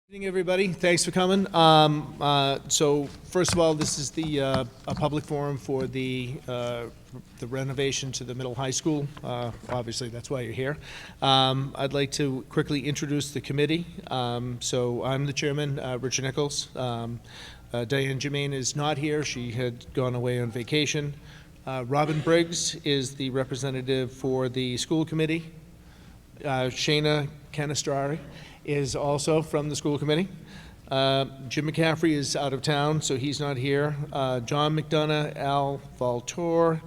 Good evening, everybody. Thanks for coming. So first of all, this is a public forum for the renovation to the middle high school. Obviously, that's why you're here. I'd like to quickly introduce the committee. So I'm the chairman, Richard Nichols. Diane Germain is not here. She had gone away on vacation. Robin Briggs is the representative for the school committee. Shana Canastrari is also from the school committee. Jim McCaffrey is out of town, so he's not here. John McDonough, Al Valtor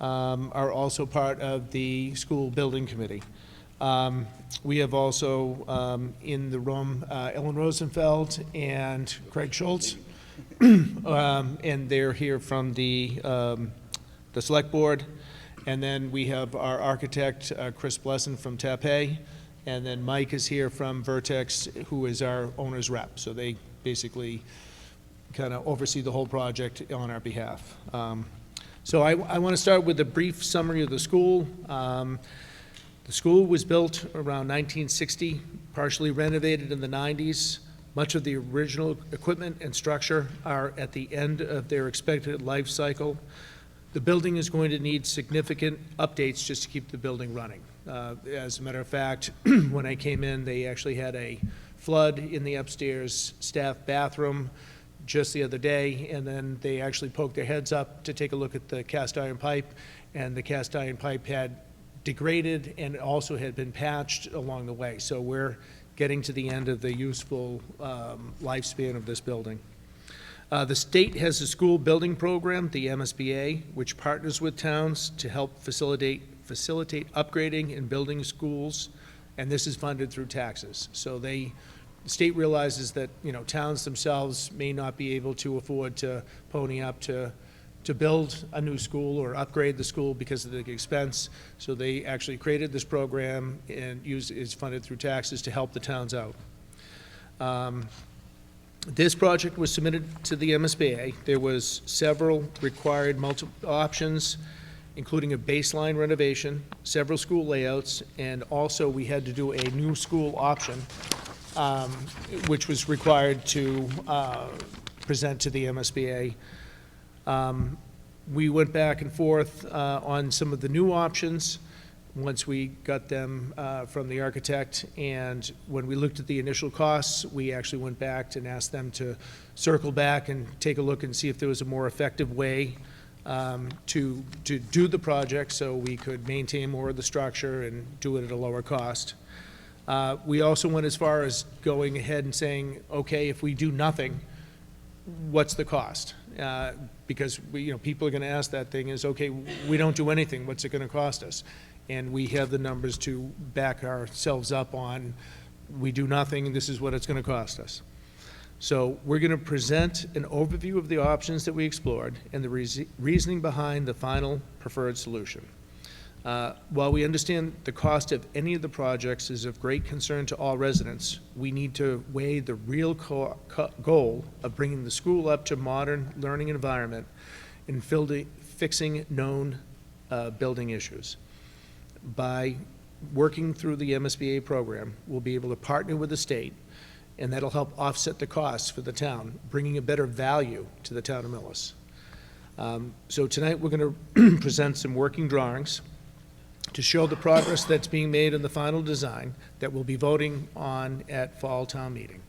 are also part of the school building committee. We have also in the room Ellen Rosenfeld and Craig Schultz, and they're here from the select board. And then we have our architect, Chris Blesson from Tapé. And then Mike is here from Vertex, who is our owner's rep. So they basically kind of oversee the whole project on our behalf. So I want to start with a brief summary of the school. The school was built around 1960, partially renovated in the 90s. Much of the original equipment and structure are at the end of their expected life cycle. The building is going to need significant updates just to keep the building running. As a matter of fact, when I came in, they actually had a flood in the upstairs staff bathroom just the other day, and then they actually poked their heads up to take a look at the cast iron pipe, and the cast iron pipe had degraded and also had been patched along the way. So we're getting to the end of the useful lifespan of this building. The state has a school building program, the MSBA, which partners with towns to help facilitate upgrading and building schools, and this is funded through taxes. So the state realizes that, you know, towns themselves may not be able to afford to pony up to build a new school or upgrade the school because of the expense. So they actually created this program and is funded through taxes to help the towns out. This project was submitted to the MSBA. There was several required multiple options, including a baseline renovation, several school layouts, and also we had to do a new school option, which was required to present to the MSBA. We went back and forth on some of the new options once we got them from the architect, and when we looked at the initial costs, we actually went back and asked them to circle back and take a look and see if there was a more effective way to do the project so we could maintain more of the structure and do it at a lower cost. We also went as far as going ahead and saying, okay, if we do nothing, what's the cost? Because people are going to ask that thing is, okay, we don't do anything, what's it going to cost us? And we have the numbers to back ourselves up on, we do nothing, and this is what it's going to cost us. So we're going to present an overview of the options that we explored and the reasoning behind the final preferred solution. While we understand the cost of any of the projects is of great concern to all residents, we need to weigh the real goal of bringing the school up to modern learning environment and fixing known building issues. By working through the MSBA program, we'll be able to partner with the state, and that'll help offset the costs for the town, bringing a better value to the town of Millis. So tonight we're going to present some working drawings to show the progress that's being made in the final design that we'll be voting on at fall town meeting.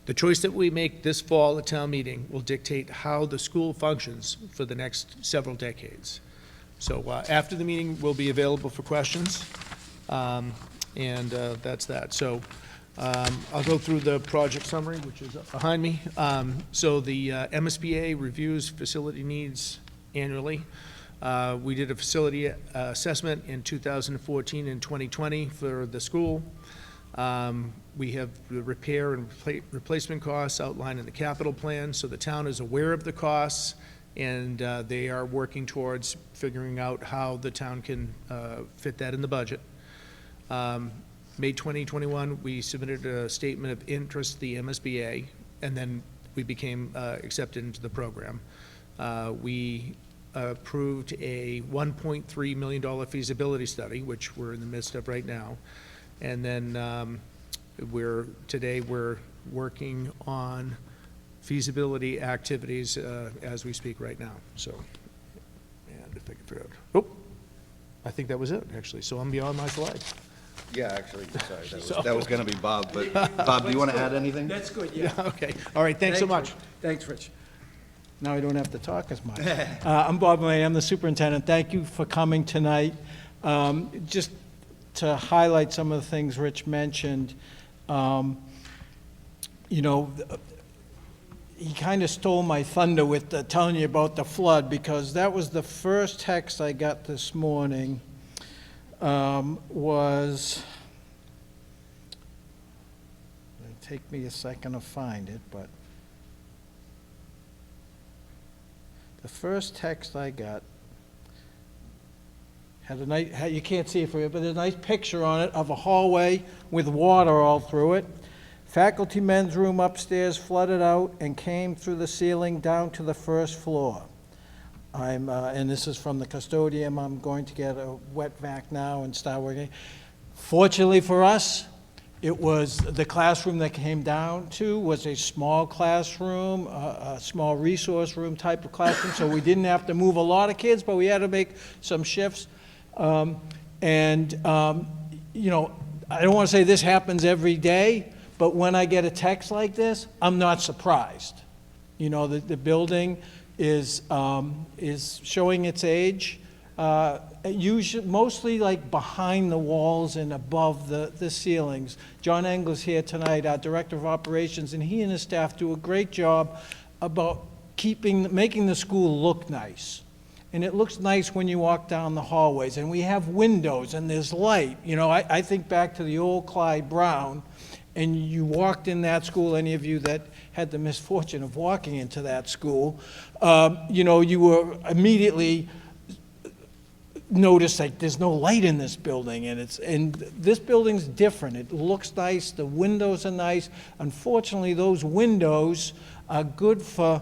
The choice that we make this fall at town meeting will dictate how the school functions for the next several decades. So after the meeting, we'll be available for questions, and that's that. So I'll go through the project summary, which is up behind me. So the MSBA reviews facility needs annually. We did a facility assessment in 2014 and 2020 for the school. We have the repair and replacement costs outlined in the capital plan, so the town is aware of the costs, and they are working towards figuring out how the town can fit that in the budget. May 2021, we submitted a statement of interest to the MSBA, and then we became accepted into the program. We approved a $1.3 million feasibility study, which we're in the midst of right now, and then Today we're working on feasibility activities as we speak right now. So, and if I can figure out, oh, I think that was it, actually. So I'm beyond my slide. Yeah, actually, sorry, that was gonna be Bob, but Bob, do you want to add anything? That's good, yeah. Okay, all right, thanks so much. Rich. Thanks, Rich. Now I don't have to talk as much. I'm Bob Mullane, I'm the superintendent. Thank you for coming tonight. Just to highlight some of the things Rich mentioned, you know, he kind of stole my thunder with telling you about the flood, because that was the first text I got this morning. Was, it'll take me a second to find it, but the first text I got had a nice, you can't see it from here, but there's a nice picture on it of a hallway with water all through it. Faculty men's room upstairs flooded out and came through the ceiling down to the first floor. And this is from the custodian. I'm going to get a wet vac now and start working. Fortunately for us, it was the classroom that came down to was a small classroom, a small resource room type of classroom, so we didn't have to move a lot of kids, but we had to make some shifts. You know, I don't want to say this happens every day, but when I get a text like this, I'm not surprised. You know, the building is showing its age, usually, mostly like behind the walls and above the ceilings. John Engler's here tonight, our Director of Operations, and he and his staff do a great job about making the school look nice. And it looks nice when you walk down the hallways, and we have windows and there's light. You know, I think back to the old Clyde Brown, and you walked in that school, any of you that had the misfortune of walking into that school, you know, you were immediately noticed like there's no light in this building, and this building's different. It looks nice, the windows are nice. Unfortunately, those windows are good for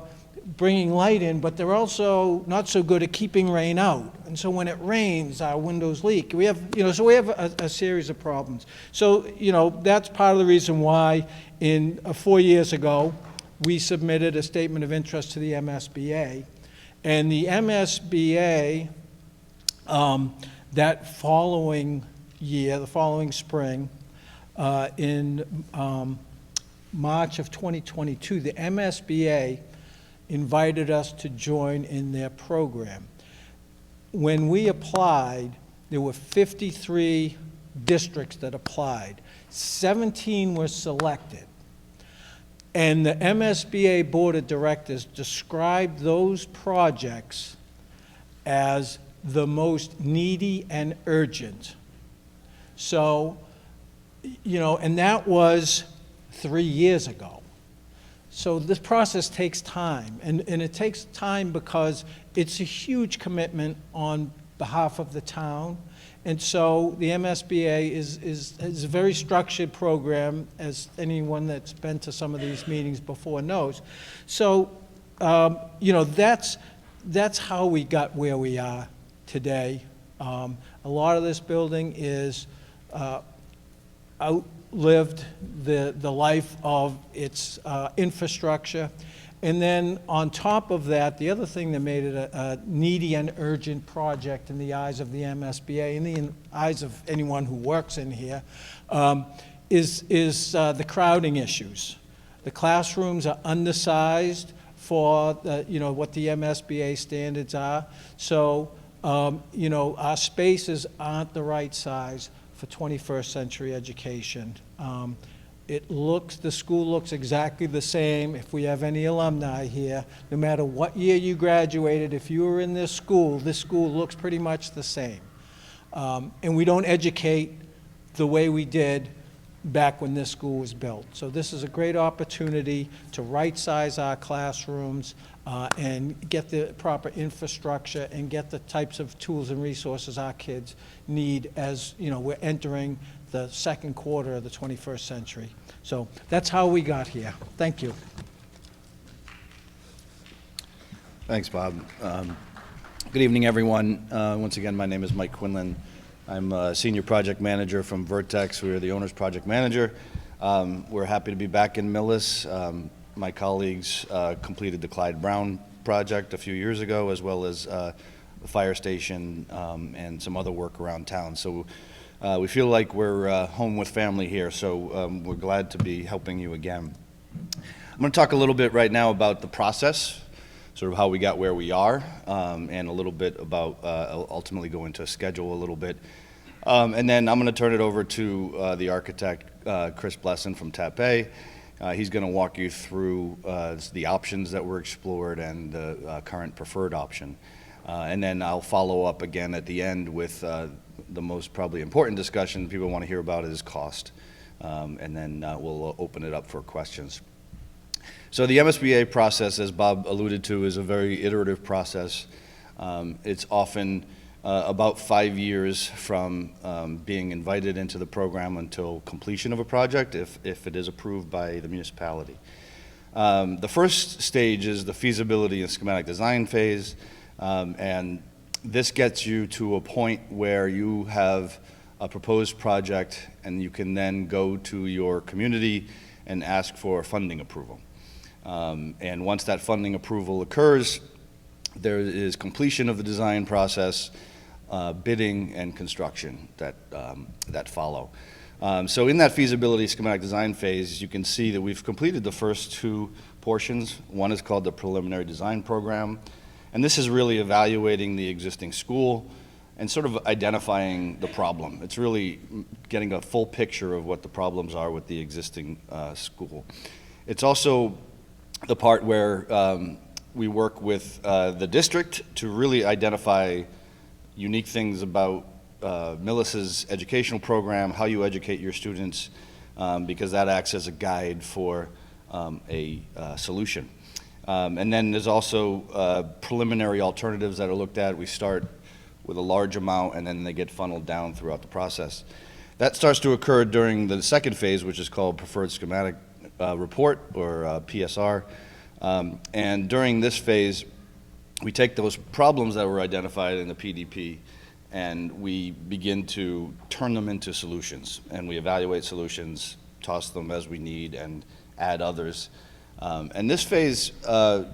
bringing light in, but they're also not so good at keeping rain out. And so when it rains, our windows leak. We have, you know, so we have a series of problems. So, you know, that's part of the reason why 4 years ago, we submitted a statement of interest to the MSBA. And the MSBA, that following year, the following spring, in March of 2022, the MSBA invited us to join in their program. When we applied, there were 53 districts that applied. 17 were selected. And the MSBA Board of Directors described those projects as the most needy and urgent. So, you know, and that was 3 years ago. So this process takes time, and it takes time because it's a huge commitment on behalf of the town. And so the MSBA is a very structured program, as anyone that's been to some of these meetings before knows. So, you know, that's how we got where we are today. A lot of this building is outlived the life of its infrastructure. And then on top of that, the other thing that made it a needy and urgent project in the eyes of the MSBA, in the eyes of anyone who works in here, is the crowding issues. The classrooms are undersized for you know, what the MSBA standards are. So you know, our spaces aren't the right size for 21st century education. The school looks exactly the same. If we have any alumni here, no matter what year you graduated, if you were in this school looks pretty much the same. And we don't educate the way we did back when this school was built. So this is a great opportunity to right-size our classrooms and get the proper infrastructure and get the types of tools and resources our kids need as, you know, we're entering the second quarter of the 21st century. So that's how we got here. Thank you. Thanks, Bob. Good evening, everyone. Once again, my name is Mike Quinlan. I'm a senior project manager from Vertex. We are the owner's project manager. We're happy to be back in Millis. My colleagues completed the Clyde Brown project a few years ago, as well as the fire station and some other work around town. So we feel like we're home with family here, so we're glad to be helping you again. I'm going to talk a little bit right now about the process, sort of how we got where we are, and a little bit about ultimately go into a schedule a little bit. And then I'm going to turn it over to the architect, Chris Blesson from TAPE. He's going to walk you through the options that were explored and the current preferred option. And then I'll follow up again at the end with the most probably important discussion people want to hear about is cost. And then we'll open it up for questions. So the MSBA process, as Bob alluded to, is a very iterative process. It's often about 5 years from being invited into the program until completion of a project, if it is approved by the municipality. The first stage is the feasibility and schematic design phase, and this gets you to a point where you have a proposed project and you can then go to your community and ask for funding approval. And once that funding approval occurs, there is completion of the design process, bidding and construction that follow. So in that feasibility schematic design phase, you can see that we've completed the first two portions. One is called the preliminary design program, and this is really evaluating the existing school and sort of identifying the problem. It's really getting a full picture of what the problems are with the existing school. It's also the part where we work with the district to really identify unique things about Millis's educational program, how you educate your students, because that acts as a guide for a solution. And then there's also preliminary alternatives that are looked at. We start with a large amount and then they get funneled down throughout the process. That starts to occur during the second phase, which is called Preferred Schematic Report, or PSR. And during this phase, we take those problems that were identified in the PDP and we begin to turn them into solutions. And we evaluate solutions, toss them as we need, and add others. And this phase, I'll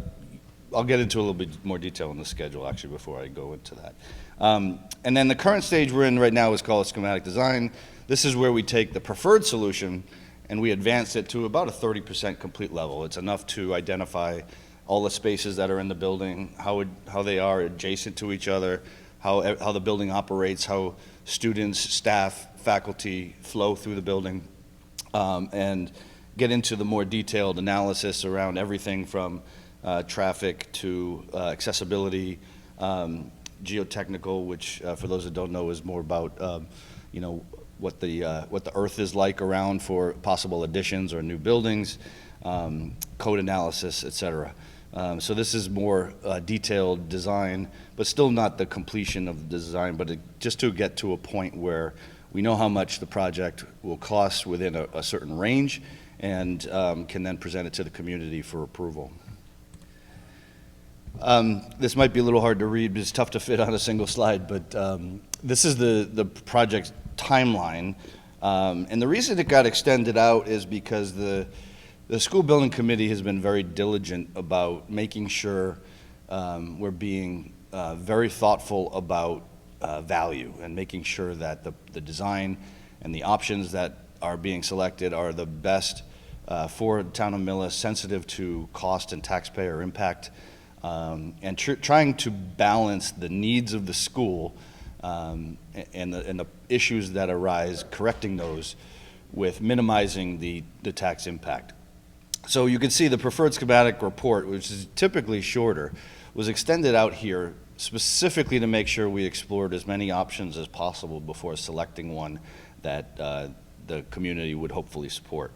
get into a little bit more detail in the schedule, actually, before I go into that. And then the current stage we're in right now is called schematic design. This is where we take the preferred solution and we advance it to about a 30% complete level. It's enough to identify all the spaces that are in the building, how they are adjacent to each other, how the building operates, how students, staff, faculty flow through the building, and get into the more detailed analysis around everything from traffic to accessibility, geotechnical, which for those that don't know is more about what the earth is like around for possible additions or new buildings, code analysis, et cetera. So this is more detailed design, but still not the completion of the design, but just to get to a point where we know how much the project will cost within a certain range and can then present it to the community for approval. This might be a little hard to read, but it's tough to fit on a single slide, but this is the project timeline. And the reason it got extended out is because the school building committee has been very diligent about making sure we're being very thoughtful about value and making sure that the design and the options that are being selected are the best for the town of Millis, sensitive to cost and taxpayer impact, and trying to balance the needs of the school and the issues that arise, correcting those with minimizing the tax impact. So you can see the preferred schematic report, which is typically shorter, was extended out here specifically to make sure we explored as many options as possible before selecting one that the community would hopefully support.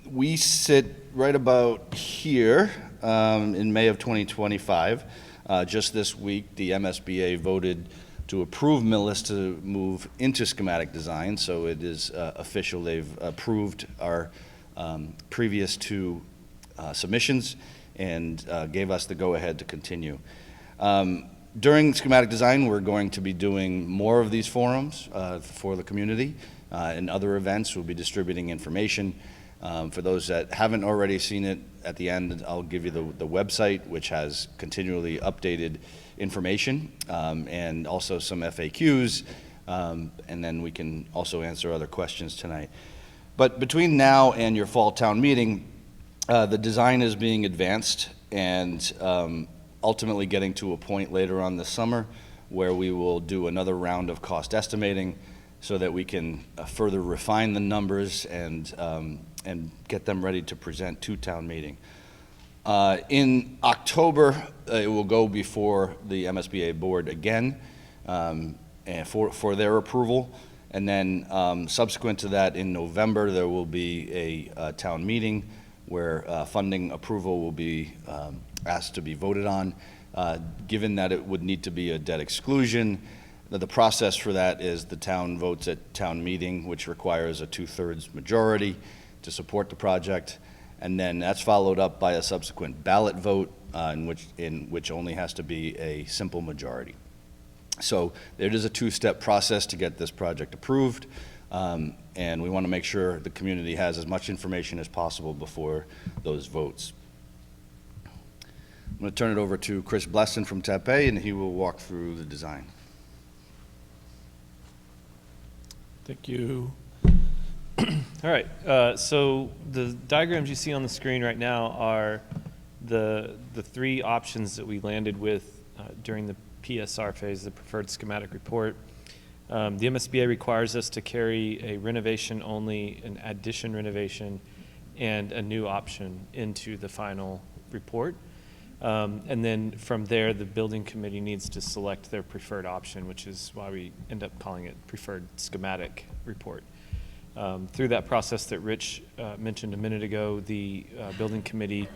We sit right about here in May of 2025. Just this week, the MSBA voted to approve Millis to move into schematic design, so it is official. They've approved our previous two submissions and gave us the go-ahead to continue. During schematic design, we're going to be doing more of these forums for the community. and other events. We'll be distributing information. For those that haven't already seen it, at the end, I'll give you the website, which has continually updated information, and also some FAQs, and then we can also answer other questions tonight. But between now and your fall town meeting, the design is being advanced and ultimately getting to a point later on this summer where we will do another round of cost estimating so that we can further refine the numbers and get them ready to present to town meeting. In October, it will go before the MSBA board again and for their approval. And then subsequent to that, in November, there will be a town meeting where funding approval will be asked to be voted on. Given that it would need to be a debt exclusion, the process for that is the town votes at town meeting, which requires a 2/3 majority to support the project. And then that's followed up by a subsequent ballot vote in which only has to be a simple majority. So it is a two-step process to get this project approved, and we want to make sure the community has as much information as possible before those votes. I'm going to turn it over to Chris Blesson from TAPE, and he will walk through the design. Thank you. All right, so the diagrams you see on the screen right now are the three options that we landed with during the PSR phase, the Preferred Schematic Report. The MSBA requires us to carry a renovation only, an addition renovation, and a new option into the final report. And then from there, the building committee needs to select their preferred option, which is why we end up calling it Preferred Schematic Report. Through that process that Rich mentioned a minute ago, the building committee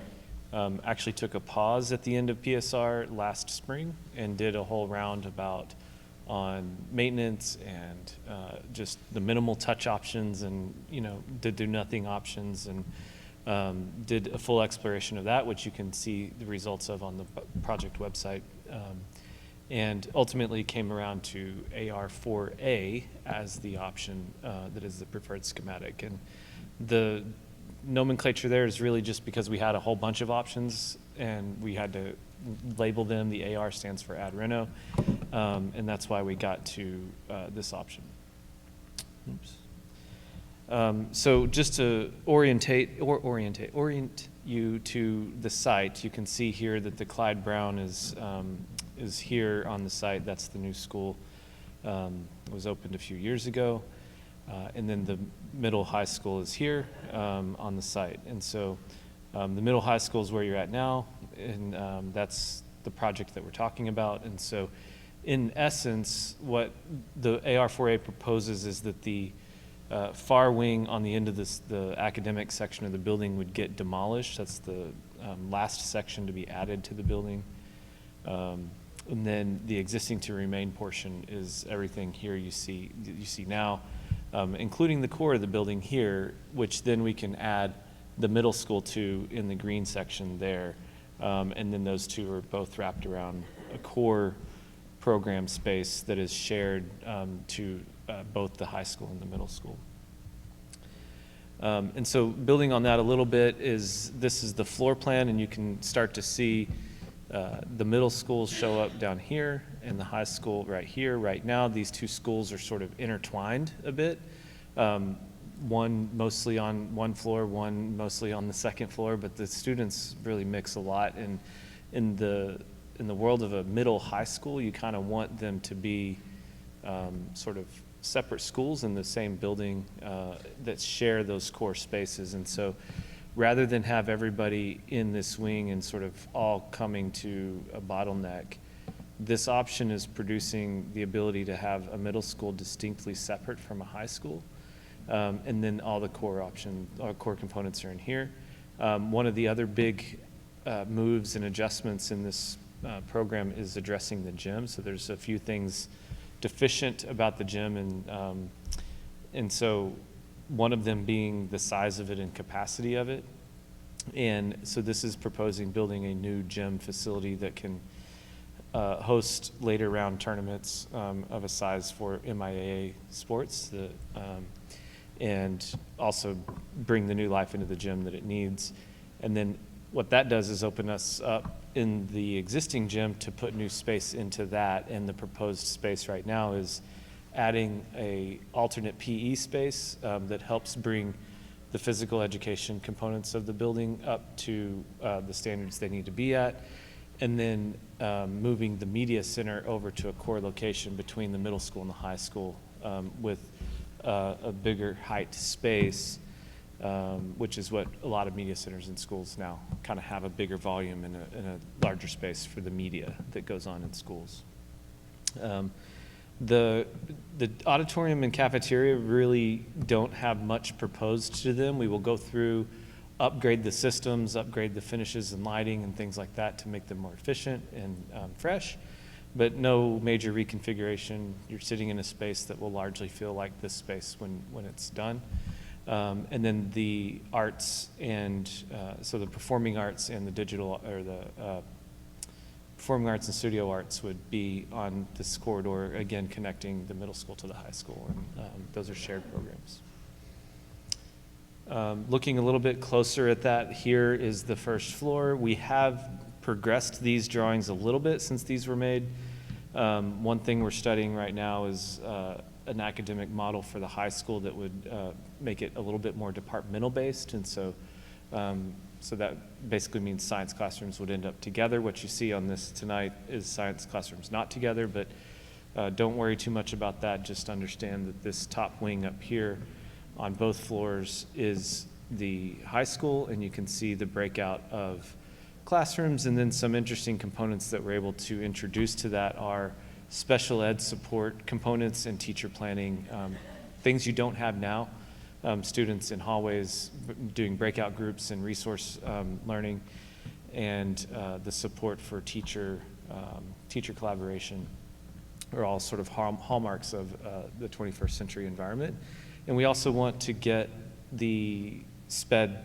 actually took a pause at the end of PSR last spring and did a whole roundabout on maintenance and just the minimal touch options and, did do nothing options, and did a full exploration of that, which you can see the results of on the project website. And ultimately came around to AR4A as the option that is the preferred schematic. And the nomenclature there is really just because we had a whole bunch of options and we had to label them. The AR stands for Ad Reno, and that's why we got to this option. Oops. So just to orient you to the site, you can see here that the Clyde Brown is here on the site. That's the new school. It was opened a few years ago. And then the middle high school is here on the site. And so the middle high school is where you're at now, and that's the project that we're talking about. And so in essence, what the AR4A proposes is that the far wing on the end of the academic section of the building would get demolished. That's the last section to be added to the building. And then the existing to remain portion is everything here you see now, including the core of the building here, which then we can add the middle school to in the green section there. And then those two are both wrapped around a core program space that is shared to both the high school and the middle school. And so building on that a little bit this is the floor plan, and you can start to see the middle schools show up down here and the high school right here. Right now, these two schools are sort of intertwined a bit. One mostly on one floor, one mostly on the second floor, but the students really mix a lot. And in the world of a middle high school, you kind of want them to be sort of separate schools in the same building that share those core spaces. And so rather than have everybody in this wing and sort of all coming to a bottleneck, this option is producing the ability to have a middle school distinctly separate from a high school. And then all the core components are in here. One of the other big moves and adjustments in this program is addressing the gym. So there's a few things deficient about the gym, and so one of them being the size of it and capacity of it. And so this is proposing building a new gym facility that can host later round tournaments of a size for MIAA sports. and also bring the new life into the gym that it needs. And then what that does is open us up in the existing gym to put new space into that. And the proposed space right now is adding a alternate PE space that helps bring the physical education components of the building up to the standards they need to be at. And then moving the media center over to a core location between the middle school and the high school with a bigger height space, which is what a lot of media centers in schools now kind of have, a bigger volume and a larger space for the media that goes on in schools. The auditorium and cafeteria really don't have much proposed to them. We will go through, upgrade the systems, upgrade the finishes and lighting and things like that to make them more efficient and fresh, but no major reconfiguration. You're sitting in a space that will largely feel like this space when it's done. And then the arts and, so the performing arts and the digital, or the performing arts and studio arts would be on this corridor, again, connecting the middle school to the high school, and those are shared programs. Looking a little bit closer at that, here is the first floor. We have progressed these drawings a little bit since these were made. One thing we're studying right now is an academic model for the high school that would make it a little bit more departmental based, and so that basically means science classrooms would end up together. What you see on this tonight is science classrooms not together, but don't worry too much about that. Just understand that this top wing up here on both floors is the high school, and you can see the breakout of classrooms. And then some interesting components that we're able to introduce to that are special ed support components and teacher planning, things you don't have now. Students in hallways doing breakout groups and resource learning, and the support for teacher collaboration are all sort of hallmarks of the 21st century environment. And we also want to get the SPED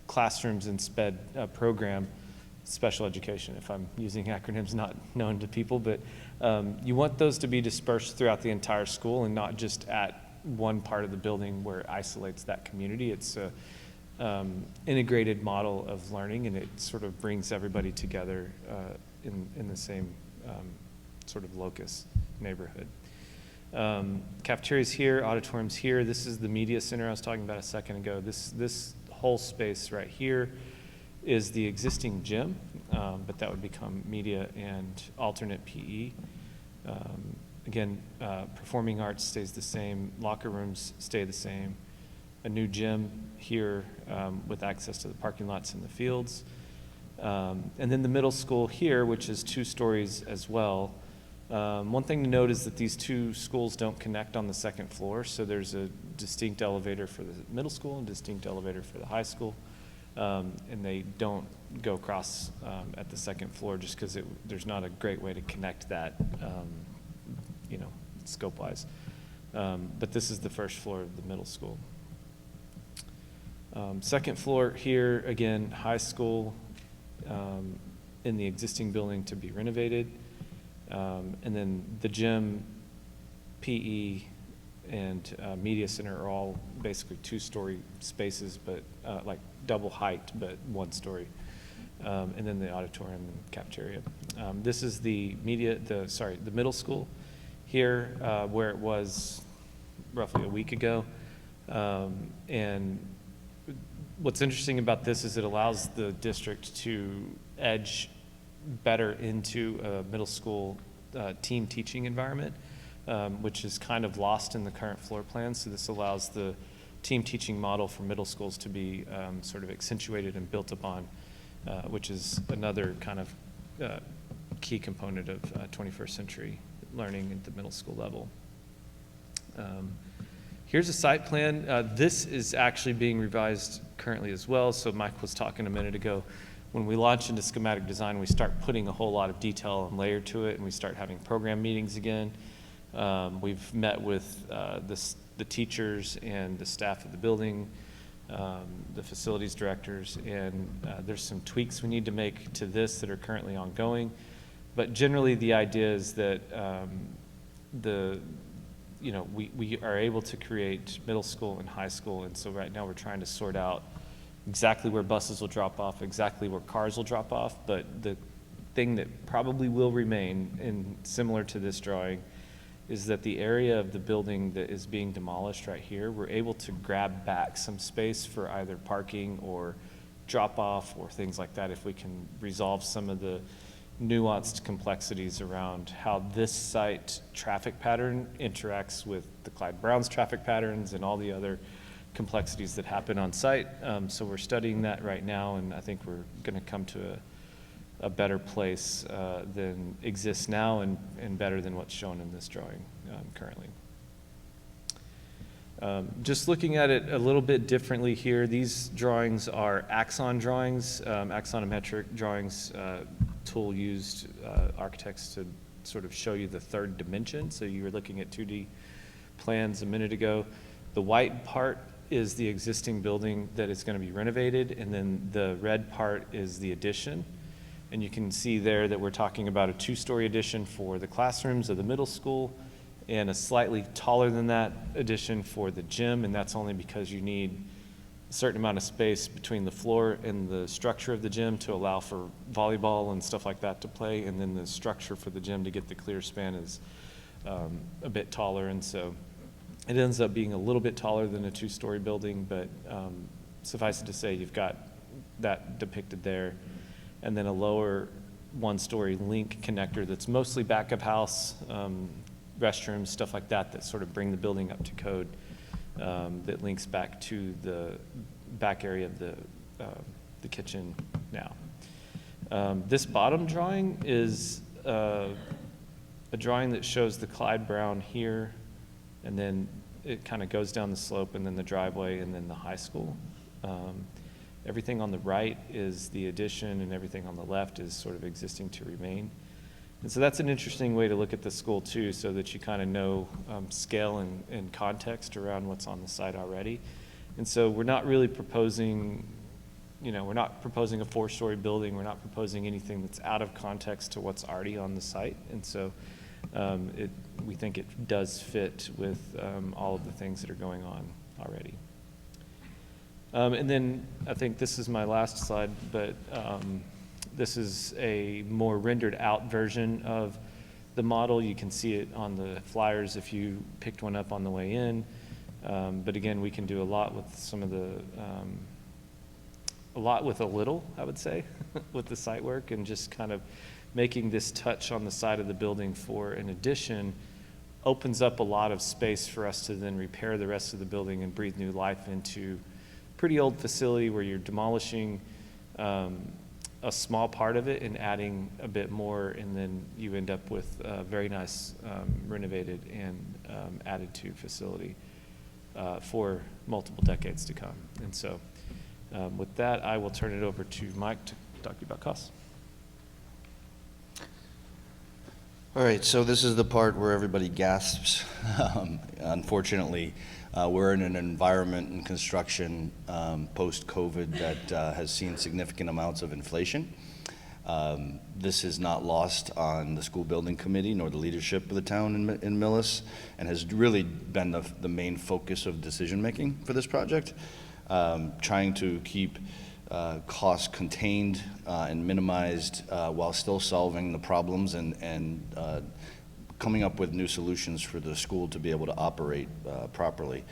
classrooms and SPED program, special education, if I'm using acronyms not known to people, but you want those to be dispersed throughout the entire school and not just at one part of the building where it isolates that community. It's a integrated model of learning, and it sort of brings everybody together in the same sort of locus neighborhood. Cafeterias here, auditoriums here. This is the media center I was talking about a second ago. This whole space right here is the existing gym, but that would become media and alternate PE. Again, performing arts stays the same, locker rooms stay the same, a new gym here with access to the parking lots and the fields. And then the middle school here, which is 2 stories as well. One thing to note is that these 2 schools don't connect on the second floor, so there's a distinct elevator for the middle school and distinct elevator for the high school. And they don't go across at the second floor just because there's not a great way to connect that, scope-wise. But this is the first floor of the middle school. Second floor here, again, high school in the existing building to be renovated. And then the gym, PE, and media center are all basically 2-story spaces, but like double height, but 1 story. And then the auditorium and cafeteria. This is the middle school here, where it was roughly a week ago. And what's interesting about this is it allows the district to edge better into a middle school team teaching environment, which is kind of lost in the current floor plan. So this allows the team teaching model for middle schools to be sort of accentuated and built upon, which is another kind of key component of 21st century learning at the middle school level. Here's a site plan. This is actually being revised currently as well. So Mike was talking a minute ago. When we launch into schematic design, we start putting a whole lot of detail and layer to it, and we start having program meetings again. We've met with the teachers and the staff of the building, the facilities directors, and there's some tweaks we need to make to this that are currently ongoing. But generally, the idea is that you know, we are able to create middle school and high school, and so right now we're trying to sort out exactly where buses will drop off, exactly where cars will drop off, but the thing that probably will remain, and similar to this drawing, is that the area of the building that is being demolished right here, we're able to grab back some space for either parking or drop off or things like that if we can resolve some of the nuanced complexities around how this site traffic pattern interacts with the Clyde Browns traffic patterns and all the other complexities that happen on site. So we're studying that right now, and I think we're going to come to a better place than exists now, and better than what's shown in this drawing currently. Just looking at it a little bit differently here, these drawings are axon drawings, axonometric drawings, tool used architects to sort of show you the third dimension. So you were looking at 2D plans a minute ago. The white part is the existing building that is going to be renovated, and then the red part is the addition. And you can see there that we're talking about a 2-story addition for the classrooms of the middle school, and a slightly taller than that addition for the gym, and that's only because you need a certain amount of space between the floor and the structure of the gym to allow for volleyball and stuff like that to play, and then the structure for the gym to get the clear span is a bit taller, and so it ends up being a little bit taller than a 2-story building, but suffice it to say, you've got that depicted there, and then a lower 1-story link connector that's mostly back of house, restrooms, stuff like that, that sort of bring the building up to code, that links back to the back area of the kitchen now. This bottom drawing is a drawing that shows the Clyde Brown here, and then it kind of goes down the slope, and then the driveway, and then the high school. Everything on the right is the addition, and everything on the left is sort of existing to remain. And so that's an interesting way to look at the school too, so that you kind of know scale and context around what's on the site already. And so we're not really proposing, you know, we're not proposing a 4-story building. We're not proposing anything that's out of context to what's already on the site. And so we think it does fit with all of the things that are going on already. And then I think this is my last slide, but this is a more rendered out version of the model. You can see it on the flyers if you picked one up on the way in. But again, we can do a lot with some of the, a lot with a little, I would say, with the site work, and just kind of making this touch on the side of the building for an addition opens up a lot of space for us to then repair the rest of the building and breathe new life into a pretty old facility where you're demolishing a small part of it and adding a bit more, and then you end up with a very nice renovated and added to facility for multiple decades to come. And so with that, I will turn it over to Mike to talk to you about costs. All right, so this is the part where everybody gasps. Unfortunately, we're in an environment in construction post-COVID that has seen significant amounts of inflation. This is not lost on the school building committee nor the leadership of the town in Millis, and has really been the main focus of decision-making for this project, trying to keep costs contained and minimized while still solving the problems and coming up with new solutions for the school to be able to operate properly.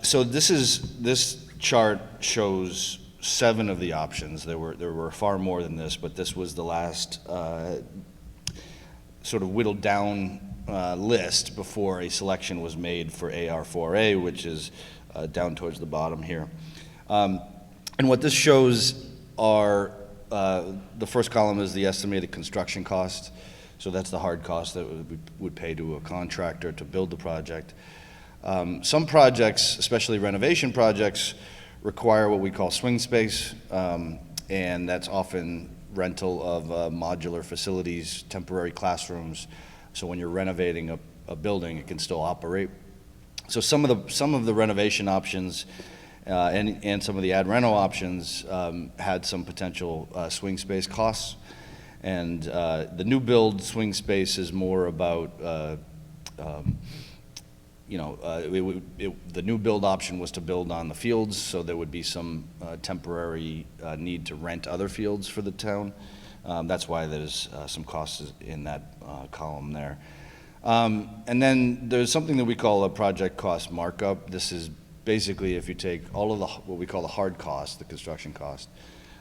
So this chart shows 7 of the options. There were far more than this, but this was the last sort of whittled down list before a selection was made for AR4A, which is down towards the bottom here. And what this shows are, the first column is the estimated construction cost. So that's the hard cost that we would pay to a contractor to build the project. Some projects, especially renovation projects, require what we call swing space, and that's often rental of modular facilities, temporary classrooms. So when you're renovating a building, it can still operate. So some of the renovation options and some of the ad reno options had some potential swing space costs. And the new build swing space is more about the new build option was to build on the fields, so there would be some temporary need to rent other fields for the town. That's why there's some costs in that column there. And then there's something that we call a project cost markup. This is basically if you take all of what we call the hard costs, the construction cost,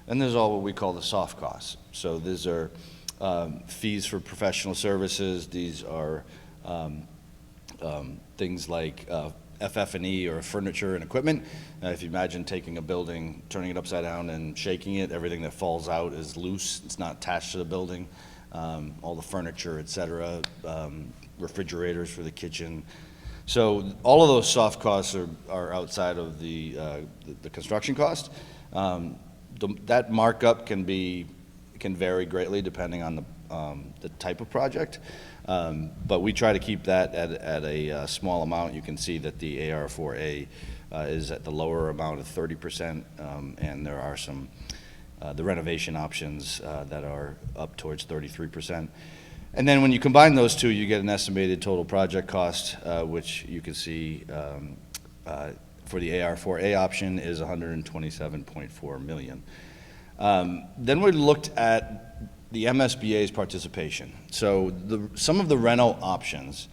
and there's all what we call the soft costs. So these are fees for professional services. These are things like FF&E or furniture and equipment. If you imagine taking a building, turning it upside down and shaking it, everything that falls out is loose. It's not attached to the building. All the furniture, et cetera, refrigerators for the kitchen. So all of those soft costs are outside of the construction cost. That markup can vary greatly depending on the type of project. But we try to keep that at a small amount. You can see that the AR4A is at the lower amount of 30%, and there are some the renovation options that are up towards 33%. And then when you combine those two, you get an estimated total project cost, which you can see for the AR4A option is $127.4 million. Then we looked at the MSBA's participation. So some of the rental options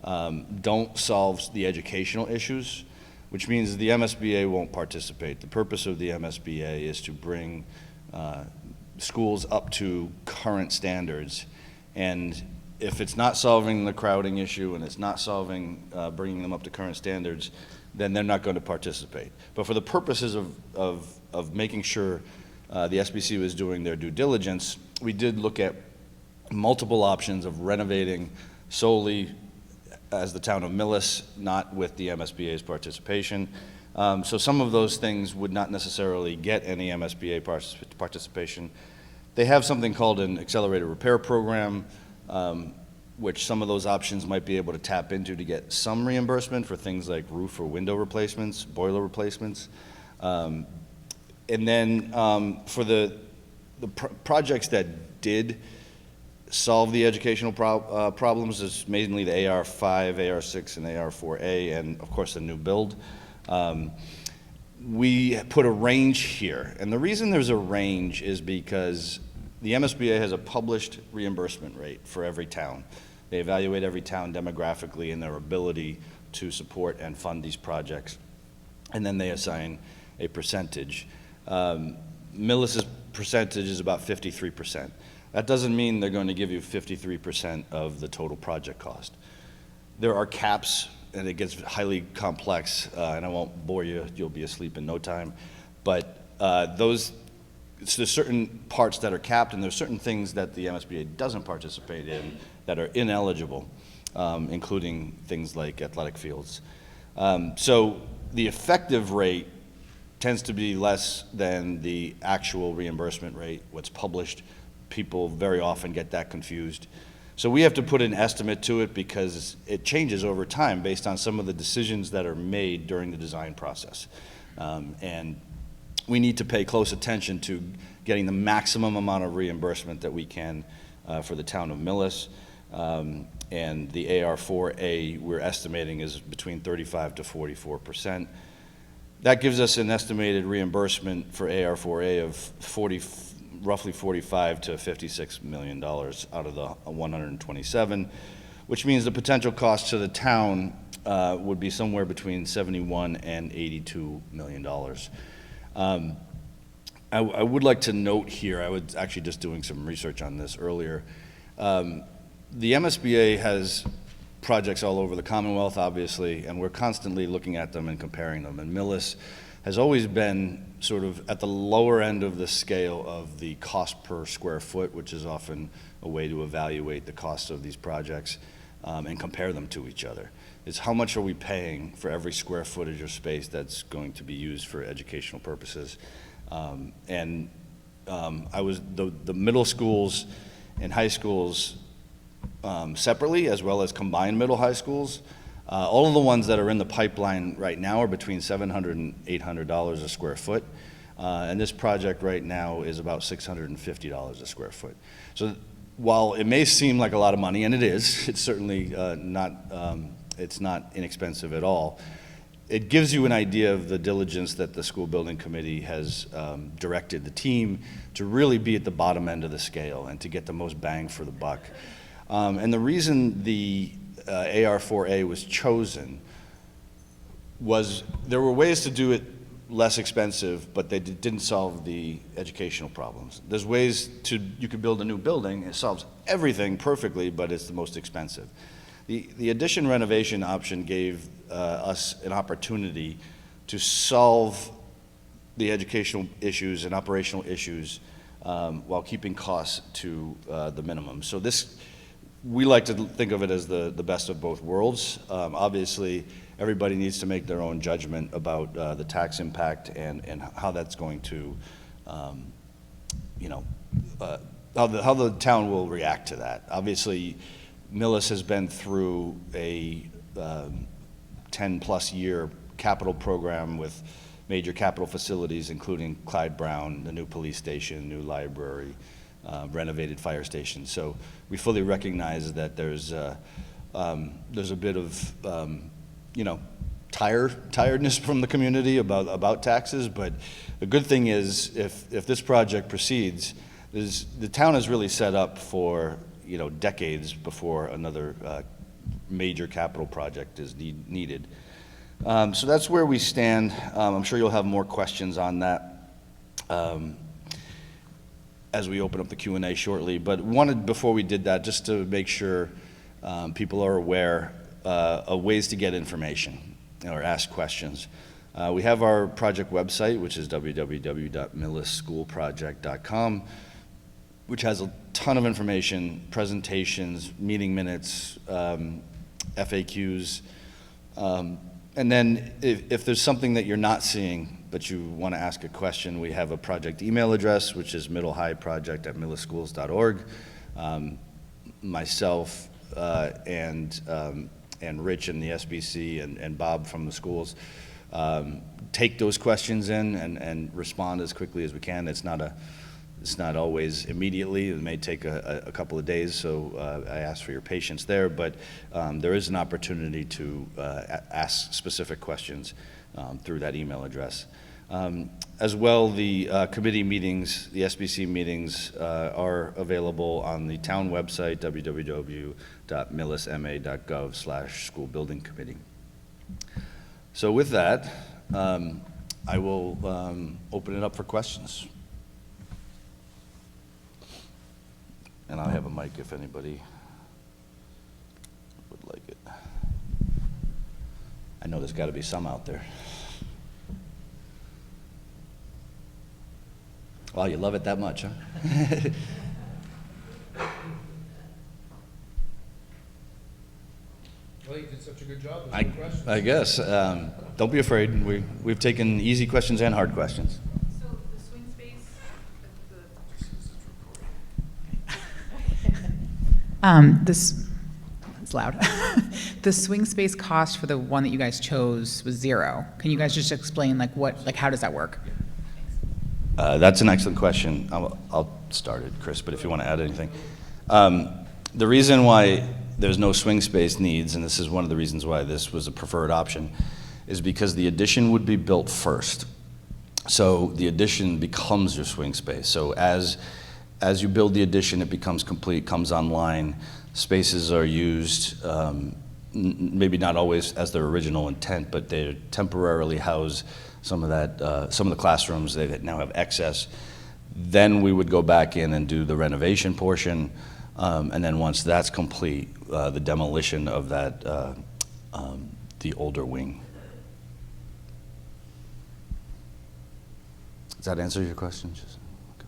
don't solve the educational issues, which means the MSBA won't participate. The purpose of the MSBA is to bring schools up to current standards, and if it's not solving the crowding issue and it's not solving bringing them up to current standards, then they're not going to participate. But for the purposes of making sure the SBC was doing their due diligence, we did look at multiple options of renovating solely as the town of Millis, not with the MSBA's participation. So some of those things would not necessarily get any MSBA participation. They have something called an accelerated repair program, which some of those options might be able to tap into to get some reimbursement for things like roof or window replacements, boiler replacements. And then for the projects that did solve the educational problems, is mainly the AR5, AR6, and AR4A, and of course the new build. We put a range here, and the reason there's a range is because the MSBA has a published reimbursement rate for every town. They evaluate every town demographically and their ability to support and fund these projects, and then they assign a percentage. Millis's percentage is about 53%. That doesn't mean they're going to give you 53% of the total project cost. There are caps, and it gets highly complex, and I won't bore you, you'll be asleep in no time. But there's certain parts that are capped, and there's certain things that the MSBA doesn't participate in that are ineligible, including things like athletic fields. So the effective rate tends to be less than the actual reimbursement rate, what's published. People very often get that confused. So we have to put an estimate to it because it changes over time based on some of the decisions that are made during the design process. And we need to pay close attention to getting the maximum amount of reimbursement that we can for the town of Millis. And the AR4A we're estimating is between 35 to 44%. That gives us an estimated reimbursement for AR4A of roughly $45 to $56 million out of the 127, which means the potential cost to the town would be somewhere between $71 and $82 million. I would like to note here, I was actually just doing some research on this earlier. The MSBA has projects all over the Commonwealth, obviously, and we're constantly looking at them and comparing them. And Millis has always been sort of at the lower end of the scale of the cost per square foot, which is often a way to evaluate the cost of these projects and compare them to each other. It's how much are we paying for every square footage of space that's going to be used for educational purposes. I was the middle schools and high schools separately, as well as combined middle high schools. All of the ones that are in the pipeline right now are between $700 and $800 a square foot. And this project right now is about $650 a square foot. So while it may seem like a lot of money, and it is, it's certainly not It's not inexpensive at all. It gives you an idea of the diligence that the school building committee has directed the team to really be at the bottom end of the scale and to get the most bang for the buck. And the reason the AR4A was chosen was there were ways to do it less expensive, but they didn't solve the educational problems. There's ways you could build a new building, it solves everything perfectly, but it's the most expensive. The addition renovation option gave us an opportunity to solve the educational issues and operational issues while keeping costs to the minimum. So we like to think of it as the best of both worlds. Obviously, everybody needs to make their own judgment about the tax impact and how that's going to, how the town will react to that. Obviously, Millis has been through a 10-plus year capital program with major capital facilities, including Clyde Brown, the new police station, new library, renovated fire station. So we fully recognize that there's a bit of tiredness from the community about taxes, but the good thing is if this project proceeds, the town is really set up for decades before another major capital project is needed. So that's where we stand. I'm sure you'll have more questions on that as we open up the Q&A shortly, but wanted, before we did that, just to make sure people are aware of ways to get information or ask questions. We have our project website, which is www.millisschoolproject.com, which has a ton of information, presentations, meeting minutes, FAQs. And then if there's something that you're not seeing but you want to ask a question, we have a project email address, which is middlehighproject@millisschools.org. Myself and Rich in the SBC and Bob from the schools take those questions in and respond as quickly as we can. It's not always immediately. It may take a couple of days, so I ask for your patience there, but there is an opportunity to ask specific questions through that email address. As well, the committee meetings, the SBC meetings, are available on the town website, www.millisma.gov/schoolbuildingcommittee. So with that, I will open it up for questions. And I'll have a mic if anybody would like it. I know there's got to be some out there. Wow, you love it that much, huh? Well, you did such a good job. I guess. Don't be afraid. We've taken easy questions and hard questions. So the swing space, this it's loud. The swing space cost for the one that you guys chose was $0. Can you guys just explain how does that work? That's an excellent question. I'll start it, Chris, but if you want to add anything. The reason why there's no swing space needs, and this is one of the reasons why this was a preferred option, is because the addition would be built first. So the addition becomes your swing space. So as you build the addition, it becomes complete, comes online, spaces are used, maybe not always as their original intent, but they temporarily house some of the classrooms. They now have excess. Then we would go back in and do the renovation portion, and then once that's complete, the demolition of that, the older wing. Does that answer your question? Okay.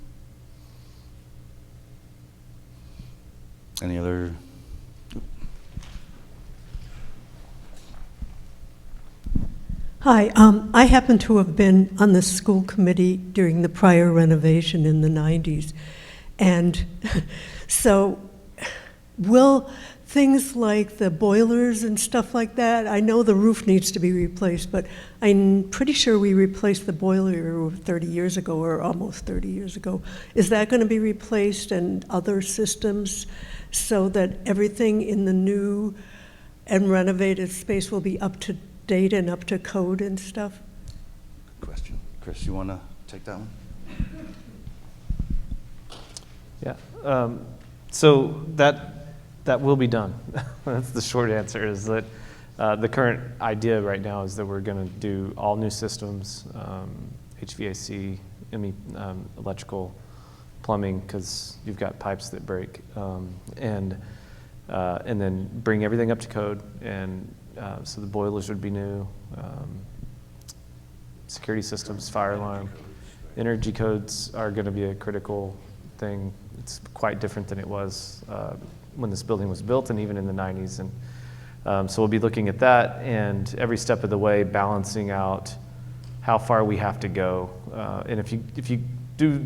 Any other? Hi, I happen to have been on the school committee during the prior renovation in the 90s. And so will things like the boilers and stuff like that, I know the roof needs to be replaced, but I'm pretty sure we replaced the boiler 30 years ago or almost 30 years ago. Is that going to be replaced and other systems so that everything in the new and renovated space will be up to date and up to code and stuff? Good question. Chris, you want to take that one? Yeah, so that will be done. That's the short answer, is that the current idea right now is that we're going to do all new systems, HVAC, electrical, plumbing, because you've got pipes that break, and then bring everything up to code. And so the boilers would be new, security systems, fire alarm, energy codes are going to be a critical thing. It's quite different than it was when this building was built, and even in the 90s. And so we'll be looking at that, and every step of the way balancing out how far we have to go. And if you do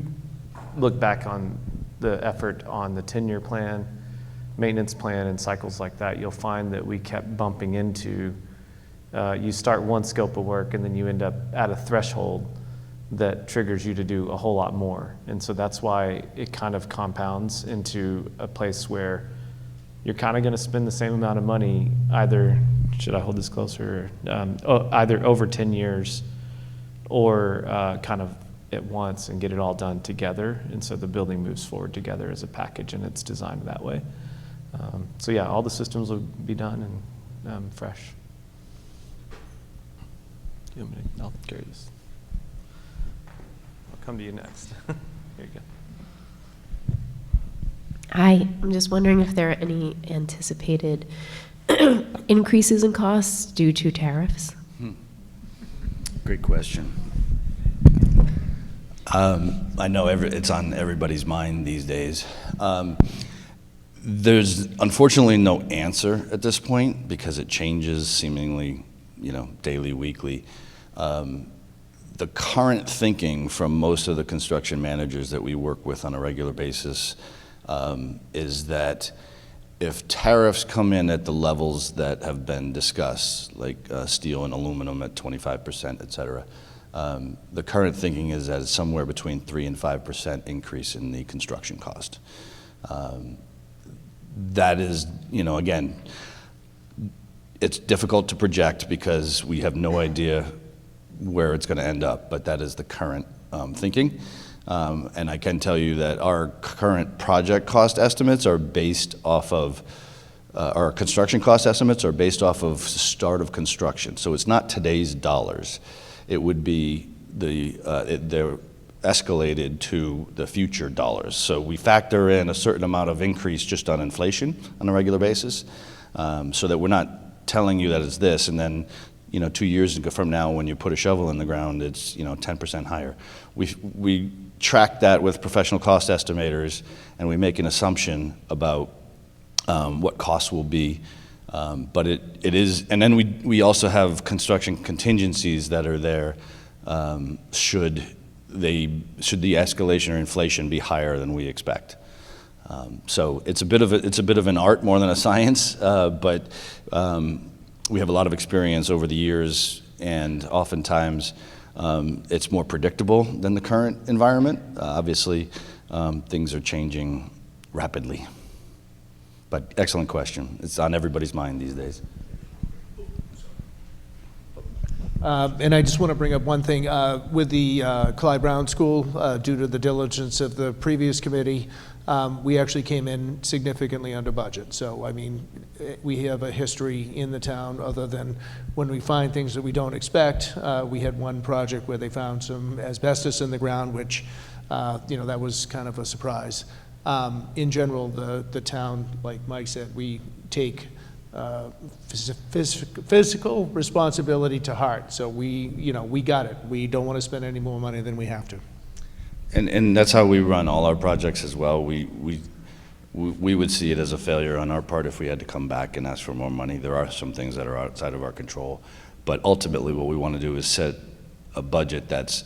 look back on the effort on the 10-year plan, maintenance plan, and cycles like that, you'll find that we kept bumping into, you start one scope of work and then you end up at a threshold that triggers you to do a whole lot more. And so that's why it kind of compounds into a place where you're kind of going to spend the same amount of money, either, should I hold this closer, either over 10 years or kind of at once and get it all done together. And so the building moves forward together as a package, and it's designed that way. So yeah, all the systems will be done and fresh. I'll carry this. I'll come to you next. Here you go. Hi, I'm just wondering if there are any anticipated increases in costs due to tariffs? Great question. I know it's on everybody's mind these days. There's unfortunately no answer at this point because it changes seemingly, daily, weekly. The current thinking from most of the construction managers that we work with on a regular basis is that if tariffs come in at the levels that have been discussed, like steel and aluminum at 25%, et cetera, the current thinking is that it's somewhere between 3 and 5% increase in the construction cost. That is, again, it's difficult to project because we have no idea where it's going to end up, but that is the current thinking. And I can tell you that our current project cost estimates are based off of, our construction cost estimates are based off of start of construction. So it's not today's dollars. It would be they're escalated to the future dollars. So we factor in a certain amount of increase just on inflation on a regular basis, so that we're not telling you that it's this, and then 2 years from now when you put a shovel in the ground, it's 10% higher. We track that with professional cost estimators, and we make an assumption about what costs will be. But it is, and then we also have construction contingencies that are there should the escalation or inflation be higher than we expect. So it's a bit of an art more than a science, but we have a lot of experience over the years, and oftentimes it's more predictable than the current environment. Obviously, things are changing rapidly. But excellent question. It's on everybody's mind these days. And I just want to bring up one thing. With the Clyde Brown School, due to the diligence of the previous committee, we actually came in significantly under budget. So, I mean, we have a history in the town other than when we find things that we don't expect. We had one project where they found some asbestos in the ground, which, that was kind of a surprise. In general, the town, like Mike said, we take physical responsibility to heart. So we got it. We don't want to spend any more money than we have to. And that's how we run all our projects as well. We would see it as a failure on our part if we had to come back and ask for more money. There are some things that are outside of our control, but ultimately what we want to do is set a budget that's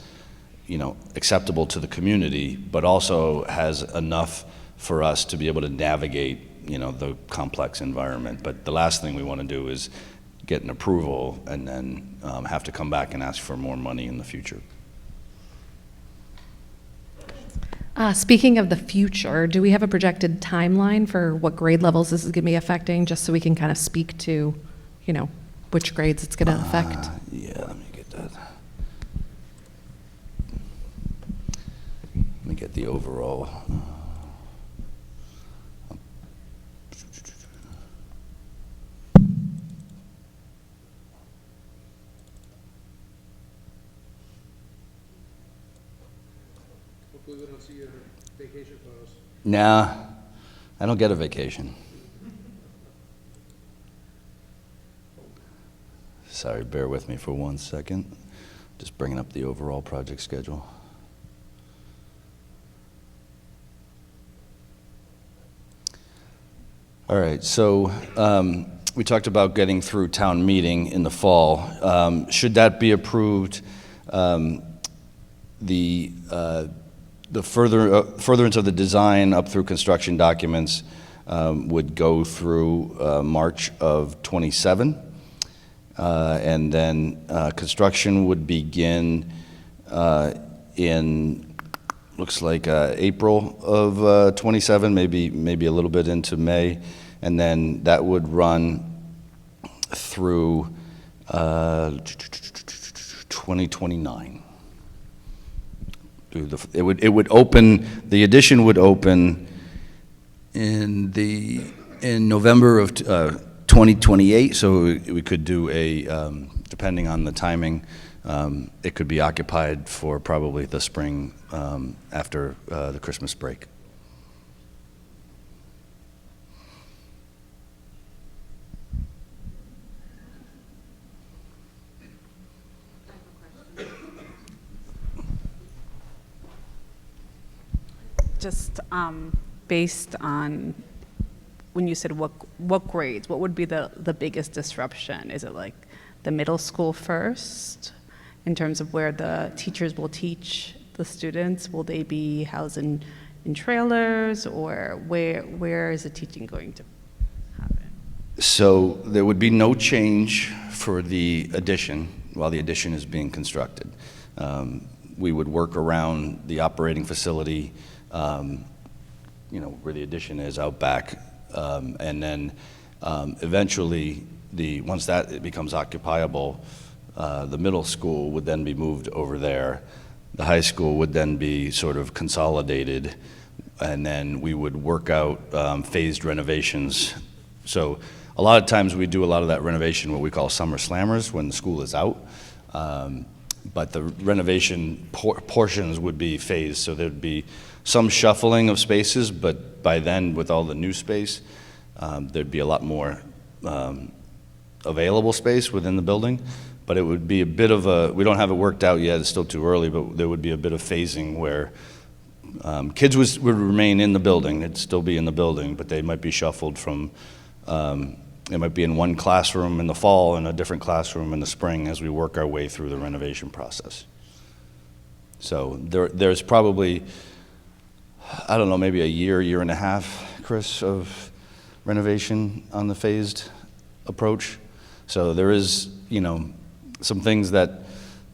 acceptable to the community, but also has enough for us to be able to navigate the complex environment. But the last thing we want to do is get an approval and then have to come back and ask for more money in the future. Speaking of the future, do we have a projected timeline for what grade levels this is going to be affecting, just so we can kind of speak to, you know, which grades it's going to affect? Yeah, let me get that. Let me get the overall. Hopefully we don't see your vacation photos. Nah, I don't get a vacation. Sorry, bear with me for 1 second. Just bringing up the overall project schedule. All right, so we talked about getting through town meeting in the fall. Should that be approved, the further into the design up through construction documents would go through March of '27. And then construction would begin in, looks like April of '27, maybe a little bit into May, and then that would run through 2029. It would open, the addition would open in November of 2028, so we could do a, depending on the timing, it could be occupied for probably the spring after the Christmas break. Just based on when you said what grades, what would be the biggest disruption? Is it like the middle school first, in terms of where the teachers will teach the students? Will they be housed in trailers, or where is the teaching going to happen? So there would be no change for the addition while the addition is being constructed. We would work around the operating facility, where the addition is out back. And then eventually, once that becomes occupiable, the middle school would then be moved over there. The high school would then be sort of consolidated, and then we would work out phased renovations. So a lot of times we do a lot of that renovation, what we call summer slammers, when the school is out. But the renovation portions would be phased, so there'd be some shuffling of spaces, but by then, with all the new space, there'd be a lot more available space within the building. But it would be a bit of a, we don't have it worked out yet, it's still too early, but there would be a bit of phasing where kids would remain in the building, they'd still be in the building, but they might be shuffled from, it might be in one classroom in the fall and a different classroom in the spring as we work our way through the renovation process. So there's probably, I don't know, maybe a year and a half, Chris, of renovation on the phased approach. So there is, some things that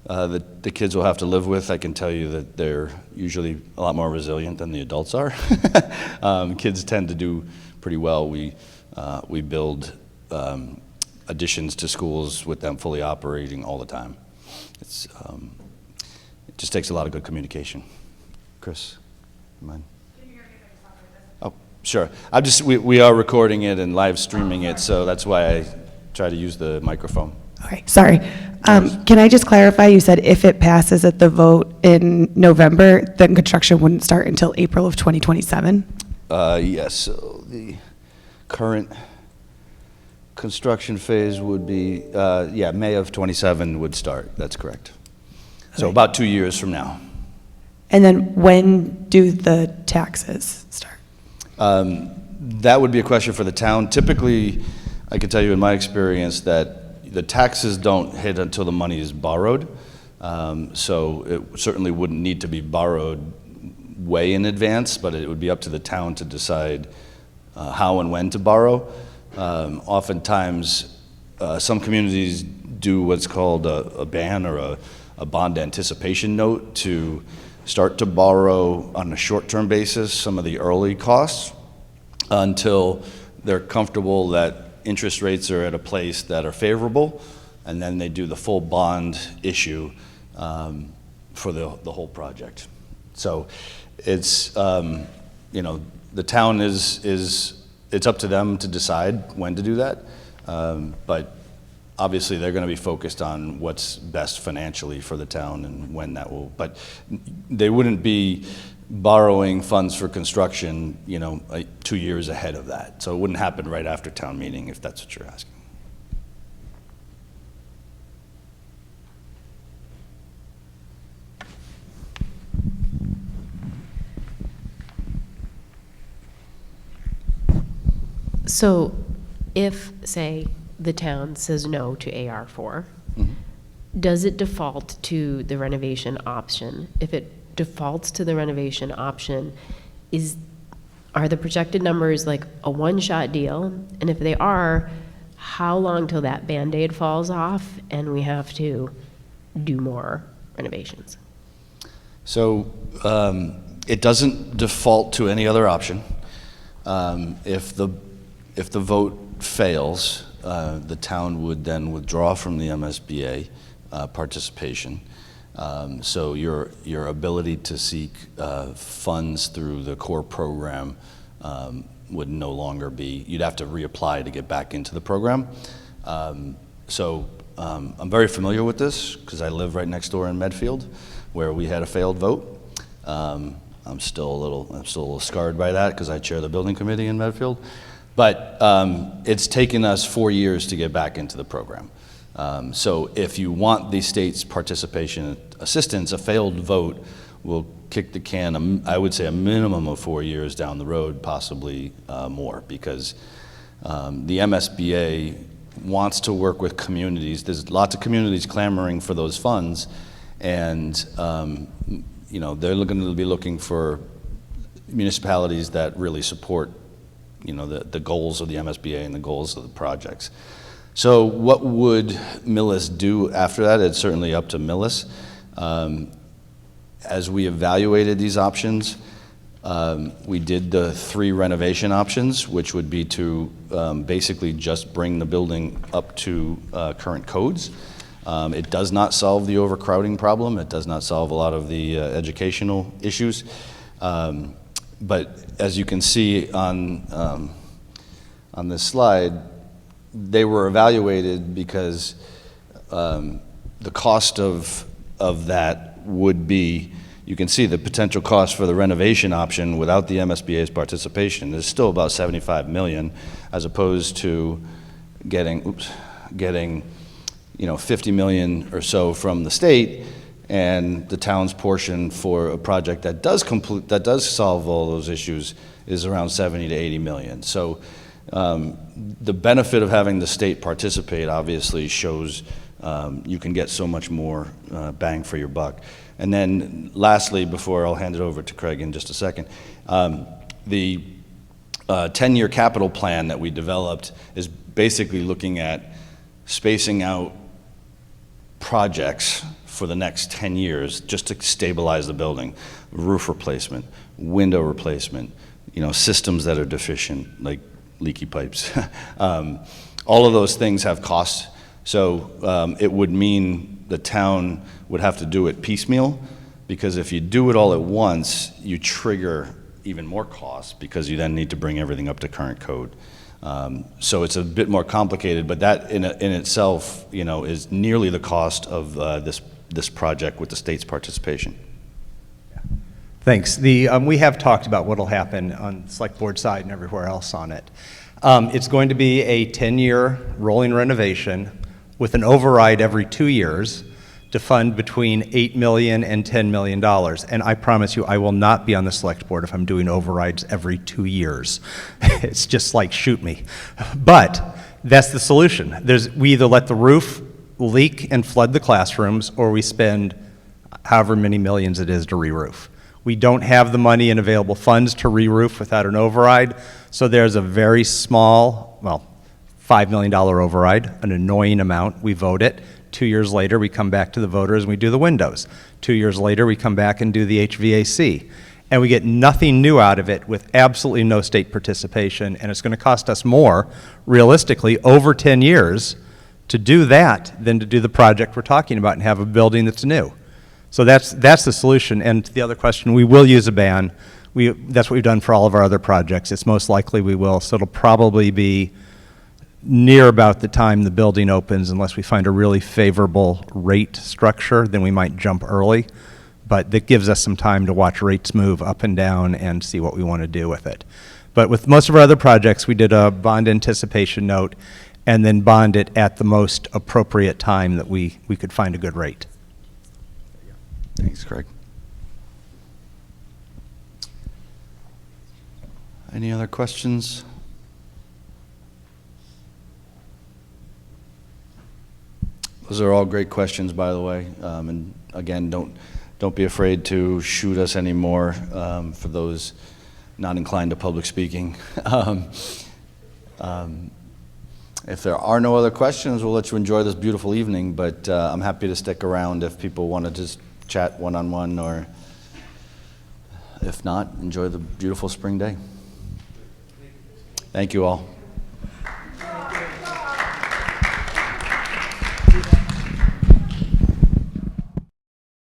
the kids will have to live with. I can tell you that they're usually a lot more resilient than the adults are. Kids tend to do pretty well. We build additions to schools with them fully operating all the time. It just takes a lot of good communication. Chris, you mind? Can you hear me if I just talk like this? Oh, sure. We are recording it and live streaming it, so that's why I try to use the microphone. Okay, sorry. Can I just clarify, you said if it passes at the vote in November, then construction wouldn't start until April of 2027? Yes, so the current construction phase would be, May of '27 would start, that's correct. So Okay. about 2 years from now. And then when do the taxes start? That would be a question for the town. Typically, I can tell you in my experience that the taxes don't hit until the money is borrowed. So it certainly wouldn't need to be borrowed way in advance, but it would be up to the town to decide how and when to borrow. Oftentimes, some communities do what's called a ban or a bond anticipation note to start to borrow on a short-term basis some of the early costs until they're comfortable that interest rates are at a place that are favorable, and then they do the full bond issue for the whole project. So it's, you know, the town it's up to them to decide when to do that, but obviously they're going to be focused on what's best financially for the town and when that will, but they wouldn't be borrowing funds for construction, you know, 2 years ahead of that. So it wouldn't happen right after town meeting, if that's what you're asking. So if, say, the town says no to AR4, does it default to the renovation option? If it defaults to the renovation option, are the projected numbers like a one-shot deal? And if they are, how long till that Band-Aid falls off and we have to do more renovations? So it doesn't default to any other option. If the vote fails, the town would then withdraw from the MSBA participation. So your ability to seek funds through the core program would no longer be, you'd have to reapply to get back into the program. So I'm very familiar with this because I live right next door in Medfield where we had a failed vote. I'm still a little scarred by that because I chair the building committee in Medfield. But it's taken us 4 years to get back into the program. So if you want the state's participation assistance, a failed vote will kick the can, I would say a minimum of 4 years down the road, possibly more, because the MSBA wants to work with communities. There's lots of communities clamoring for those funds, and you know, they're going to be looking for municipalities that really support, you know, the goals of the MSBA and the goals of the projects. So what would Millis do after that? It's certainly up to Millis. As we evaluated these options, we did the 3 renovation options, which would be to basically just bring the building up to current codes. It does not solve the overcrowding problem. It does not solve a lot of the educational issues. But as you can see on this slide, they were evaluated because the cost of that would be, you can see the potential cost for the renovation option without the MSBA's participation is still about 75 million, as opposed to getting, you know, 50 million or so from the state, and the town's portion for a project that does solve all those issues is around 70 to 80 million. So the benefit of having the state participate obviously shows you can get so much more bang for your buck. And then lastly, before I'll hand it over to Craig in just a second, the 10-year capital plan that we developed is basically looking at spacing out projects for the next 10 years just to stabilize the building. Roof replacement, window replacement, you know, systems that are deficient, like leaky pipes. All of those things have costs. So it would mean the town would have to do it piecemeal, because if you do it all at once, you trigger even more costs because you then need to bring everything up to current code. So it's a bit more complicated, but that in itself, you know, is nearly the cost of this project with the state's participation. Thanks. We have talked about what will happen on the select board side and everywhere else on it. It's going to be a 10-year rolling renovation with an override every 2 years to fund between $8 million and $10 million. And I promise you, I will not be on the select board if I'm doing overrides every 2 years. It's just like, shoot me. But that's the solution. We either let the roof leak and flood the classrooms, or we spend however many millions it is to re-roof. We don't have the money and available funds to re-roof without an override, so there's a very small, well, $5 million override, an annoying amount, we vote it, 2 years later, we come back to the voters and we do the windows. 2 years later, we come back and do the HVAC. And we get nothing new out of it with absolutely no state participation, and it's going to cost us more, realistically, over 10 years to do that than to do the project we're talking about and have a building that's new. So that's the solution. And to the other question, we will use a ban. That's what we've done for all of our other projects. It's most likely we will. So it'll probably be near about the time the building opens, unless we find a really favorable rate structure, then we might jump early. But that gives us some time to watch rates move up and down and see what we want to do with it. But with most of our other projects, we did a bond anticipation note and then bond it at the most appropriate time that we could find a good rate. Thanks, Craig. Any other questions? Those are all great questions, by the way. And again, don't be afraid to shoot us anymore for those not inclined to public speaking. If there are no other questions, we'll let you enjoy this beautiful evening, but I'm happy to stick around if people want to just chat one-on-one, or if not, enjoy the beautiful spring day. Thank you all.